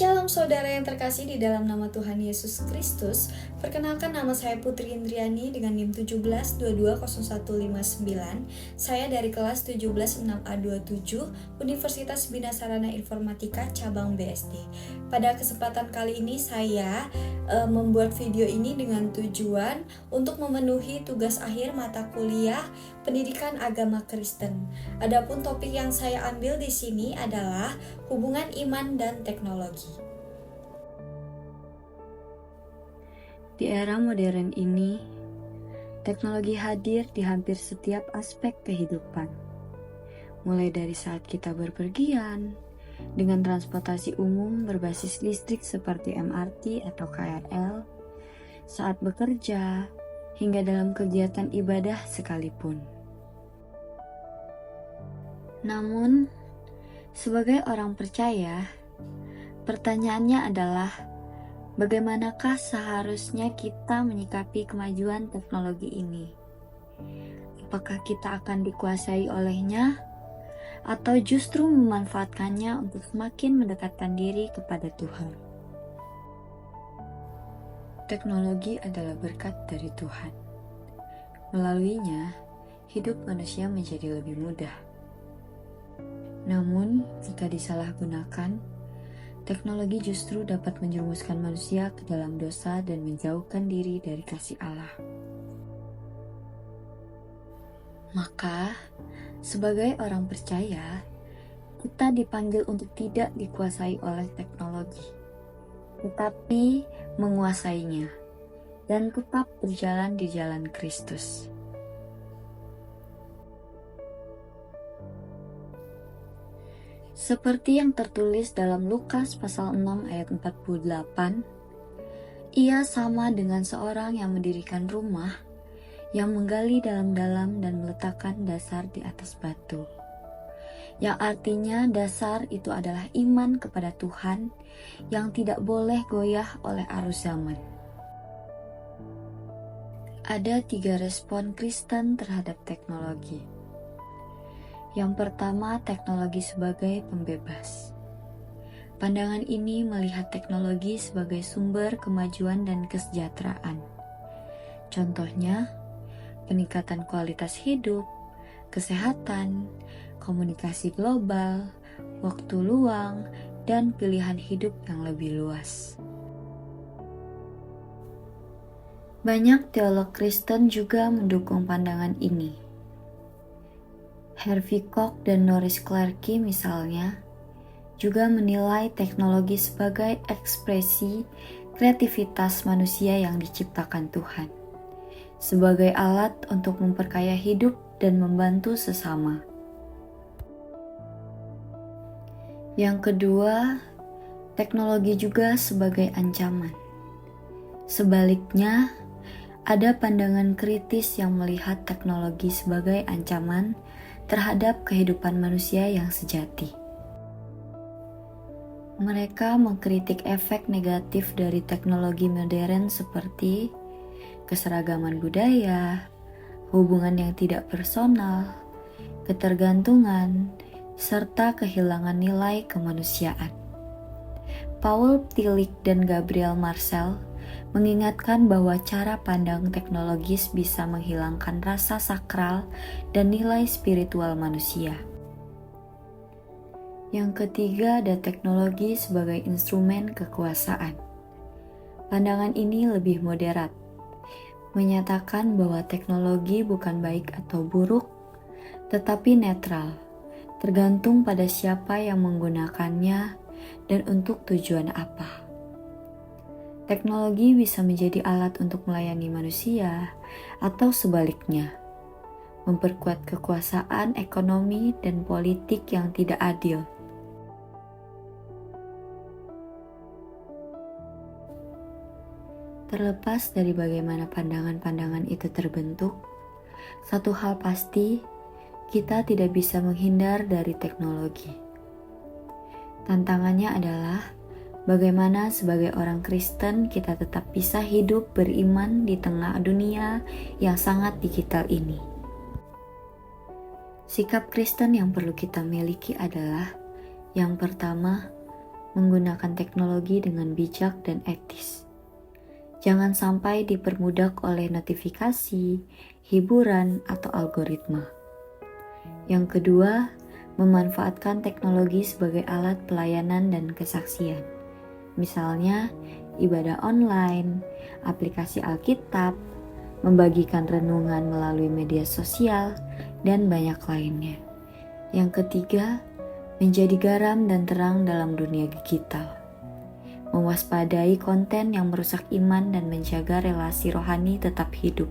Shalom saudara yang terkasih di dalam nama Tuhan Yesus Kristus. Perkenalkan, nama saya Putri Indriani dengan NIM 1720159. Saya dari kelas 176A27 Universitas Bina Sarana Informatika Cabang BSD. Pada kesempatan kali ini saya membuat video ini dengan tujuan untuk memenuhi tugas akhir mata kuliah Pendidikan Agama Kristen. Adapun topik yang saya ambil di sini adalah hubungan iman dan teknologi. Di era modern ini, teknologi hadir di hampir setiap aspek kehidupan. Mulai dari saat kita berpergian, dengan transportasi umum berbasis listrik seperti MRT atau KRL, saat bekerja, hingga dalam kegiatan ibadah sekalipun. Namun, sebagai orang percaya, pertanyaannya adalah bagaimanakah seharusnya kita menyikapi kemajuan teknologi ini? Apakah kita akan dikuasai olehnya, atau justru memanfaatkannya untuk semakin mendekatkan diri kepada Tuhan? Teknologi adalah berkat dari Tuhan. Melaluinya, hidup manusia menjadi lebih mudah. Namun, jika disalahgunakan, teknologi justru dapat menjerumuskan manusia ke dalam dosa dan menjauhkan diri dari kasih Allah. Maka, sebagai orang percaya, kita dipanggil untuk tidak dikuasai oleh teknologi, tetapi menguasainya dan tetap berjalan di jalan Kristus. Seperti yang tertulis dalam Lukas pasal 6 ayat 48, ia sama dengan seorang yang mendirikan rumah, yang menggali dalam-dalam dan meletakkan dasar di atas batu. Yang artinya dasar itu adalah iman kepada Tuhan yang tidak boleh goyah oleh arus zaman. Ada 3 respon Kristen terhadap teknologi. Yang pertama, teknologi sebagai pembebas. Pandangan ini melihat teknologi sebagai sumber kemajuan dan kesejahteraan. Contohnya, peningkatan kualitas hidup, kesehatan, komunikasi global, waktu luang, dan pilihan hidup yang lebih luas. Banyak teolog Kristen juga mendukung pandangan ini. Harvey Koch dan Norris Clarke misalnya juga menilai teknologi sebagai ekspresi kreativitas manusia yang diciptakan Tuhan, sebagai alat untuk memperkaya hidup dan membantu sesama. Yang kedua, teknologi juga sebagai ancaman. Sebaliknya, ada pandangan kritis yang melihat teknologi sebagai ancaman terhadap kehidupan manusia yang sejati. Mereka mengkritik efek negatif dari teknologi modern seperti keseragaman budaya, hubungan yang tidak personal, ketergantungan, serta kehilangan nilai kemanusiaan. Paul Tillich dan Gabriel Marcel mengingatkan bahwa cara pandang teknologis bisa menghilangkan rasa sakral dan nilai spiritual manusia. Yang ketiga, ada teknologi sebagai instrumen kekuasaan. Pandangan ini lebih moderat, menyatakan bahwa teknologi bukan baik atau buruk, tetapi netral, tergantung pada siapa yang menggunakannya dan untuk tujuan apa. Teknologi bisa menjadi alat untuk melayani manusia, atau sebaliknya, memperkuat kekuasaan ekonomi dan politik yang tidak adil. Terlepas dari bagaimana pandangan-pandangan itu terbentuk, satu hal pasti, kita tidak bisa menghindar dari teknologi. Tantangannya adalah bagaimana sebagai orang Kristen kita tetap bisa hidup beriman di tengah dunia yang sangat digital ini. Sikap Kristen yang perlu kita miliki adalah, yang pertama, menggunakan teknologi dengan bijak dan etis. Jangan sampai diperbudak oleh notifikasi, hiburan, atau algoritma. Yang kedua, memanfaatkan teknologi sebagai alat pelayanan dan kesaksian. Misalnya, ibadah online, aplikasi Alkitab, membagikan renungan melalui media sosial, dan banyak lainnya. Yang ketiga, menjadi garam dan terang dalam dunia digital. Mewaspadai konten yang merusak iman dan menjaga relasi rohani tetap hidup.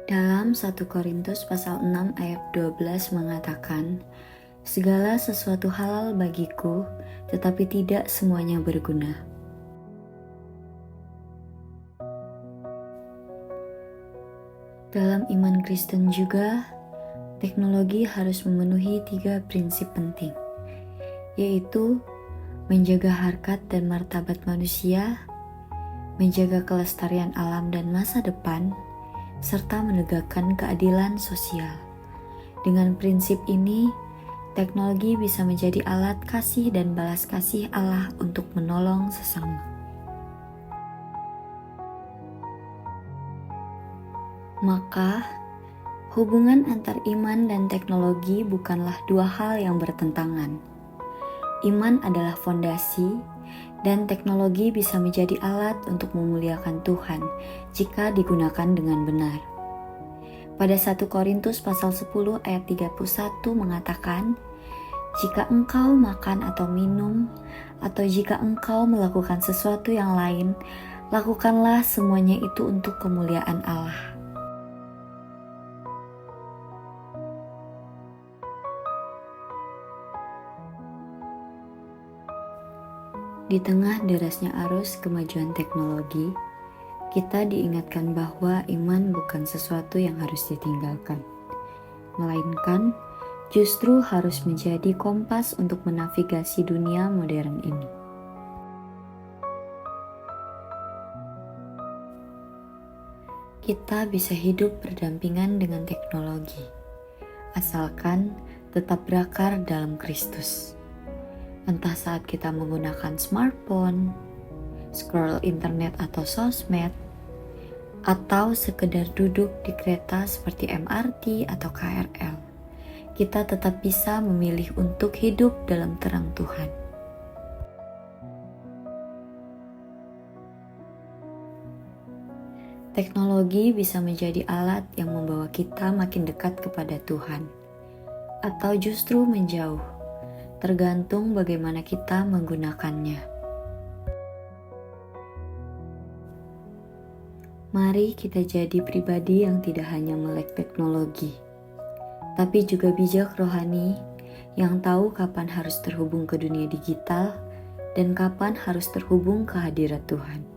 Dalam 1 Korintus pasal 6 ayat 12 mengatakan, segala sesuatu halal bagiku, tetapi tidak semuanya berguna. Dalam iman Kristen juga, teknologi harus memenuhi 3 prinsip penting, yaitu menjaga harkat dan martabat manusia, menjaga kelestarian alam dan masa depan, serta menegakkan keadilan sosial. Dengan prinsip ini, teknologi bisa menjadi alat kasih dan balas kasih Allah untuk menolong sesama. Maka, hubungan antar iman dan teknologi bukanlah dua hal yang bertentangan. Iman adalah fondasi, dan teknologi bisa menjadi alat untuk memuliakan Tuhan jika digunakan dengan benar. Pada 1 Korintus pasal 10 ayat 31 mengatakan, jika engkau makan atau minum, atau jika engkau melakukan sesuatu yang lain, lakukanlah semuanya itu untuk kemuliaan Allah. Di tengah derasnya arus kemajuan teknologi, kita diingatkan bahwa iman bukan sesuatu yang harus ditinggalkan, melainkan justru harus menjadi kompas untuk menavigasi dunia modern ini. Kita bisa hidup berdampingan dengan teknologi, asalkan tetap berakar dalam Kristus. Entah saat kita menggunakan smartphone, scroll internet atau sosmed, atau sekedar duduk di kereta seperti MRT atau KRL, kita tetap bisa memilih untuk hidup dalam terang Tuhan. Teknologi bisa menjadi alat yang membawa kita makin dekat kepada Tuhan, atau justru menjauh, tergantung bagaimana kita menggunakannya. Mari kita jadi pribadi yang tidak hanya melek teknologi, tapi juga bijak rohani yang tahu kapan harus terhubung ke dunia digital dan kapan harus terhubung ke hadirat Tuhan.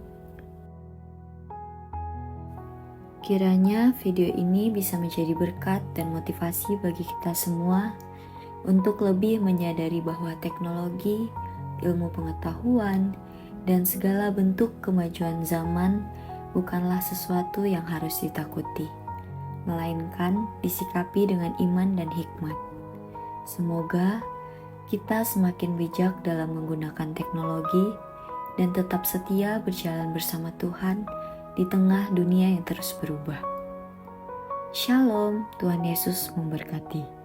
Kiranya video ini bisa menjadi berkat dan motivasi bagi kita semua untuk lebih menyadari bahwa teknologi, ilmu pengetahuan, dan segala bentuk kemajuan zaman bukanlah sesuatu yang harus ditakuti, melainkan disikapi dengan iman dan hikmat. Semoga kita semakin bijak dalam menggunakan teknologi dan tetap setia berjalan bersama Tuhan di tengah dunia yang terus berubah. Shalom, Tuhan Yesus memberkati.